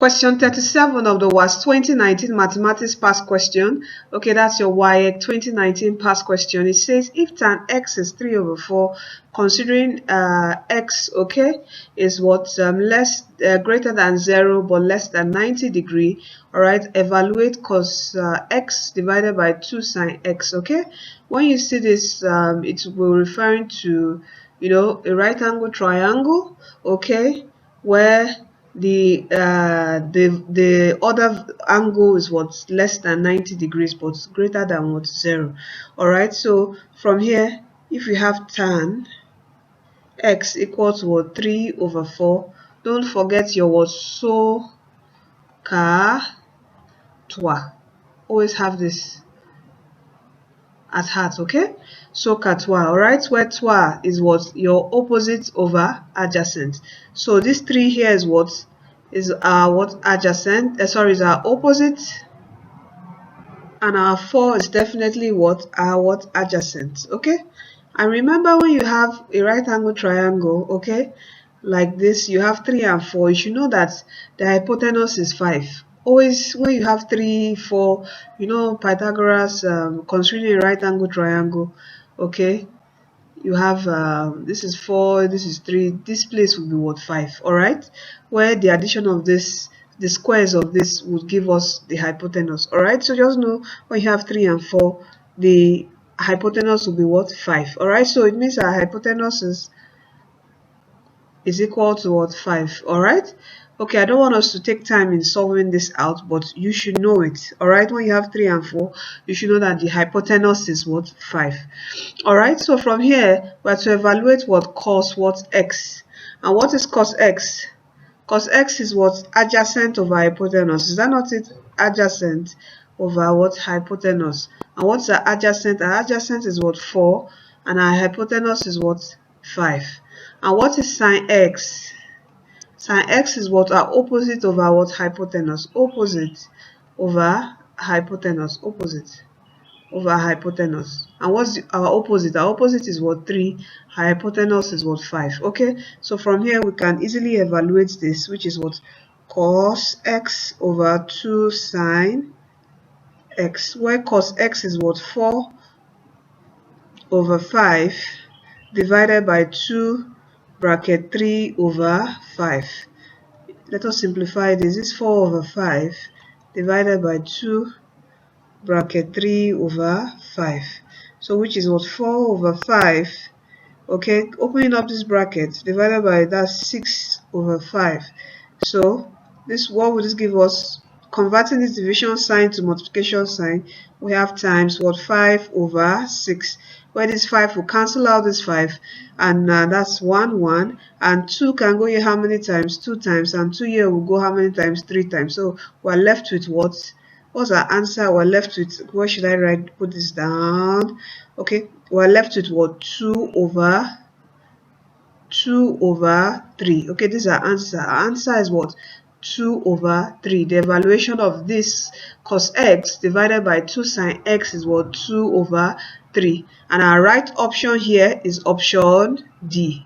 Question 37 of the WASSCE 2019 Mathematics Past Question. Okay, that's your WAEC 2019 Past Question. It says if tan x is 3/4, considering x, okay, is what greater than 0 but less than 90 degree. All right, evaluate cos x divided by 2 sin x. Okay, when you see this, it will referring to, you know, a right angle triangle. Okay, where the other angle is what's less than 90 degrees but greater than what 0. All right, so from here, if you have tan x equal to what 3/4, don't forget your what SOHCAHTOA. Always have this at heart. Okay, SOHCAHTOA. All right, where toa is what your opposite over adjacent. So this 3 here is what is our what adjacent, sorry, is our opposite, and our 4 is definitely what our what adjacent. Okay, and remember, when you have a right angle triangle, okay, like this, you have 3 and 4, you should know that the hypotenuse is 5. Always when you have 3, 4, you know Pythagoras, considering a right angle triangle, okay, you have this is 4, this is 3, this place will be what 5. All right, where the addition of this, the squares of this, would give us the hypotenuse. All right, so just know when you have 3 and 4, the hypotenuse will be what 5. All right, so it means our hypotenuse is equal to what 5. All right, okay, I don't want us to take time in solving this out, but you should know it. All right, when you have 3 and 4, you should know that the hypotenuse is what 5. All right, so from here we have to evaluate what cos what x. And what is cos x? Cos x is what adjacent over hypotenuse. Is that not it? Adjacent over what hypotenuse. And what's the adjacent? Our adjacent is what 4, and our hypotenuse is what 5. And what is sine x? Sine x is what our opposite over what hypotenuse. Opposite over hypotenuse. Opposite over hypotenuse. And what's our opposite? Our opposite is what 3. Our hypotenuse is what 5. Okay, so from here we can easily evaluate this, which is what cos x over 2 sine x, where cos x is what 4/5 divided by 2 bracket 3/5. Let us simplify this. This is 4/5 divided by 2 bracket 3/5. So which is what 4/5. Okay, opening up this bracket divided by that 6/5. So this, what would this give us? Converting this division sign to multiplication sign, we have times what 5/6, where this 5 will cancel out this 5, and that's 1 and 2 can go here how many times? 2 times, and 2 here will go how many times? 3 times. So we're left with what? What's our answer? We're left with, where should I put this down? Okay, we're left with what 2/3. Okay, this is our answer. Our answer is what 2/3. The evaluation of this cos x divided by 2 sin x is what 2/3. And our right option here is option D.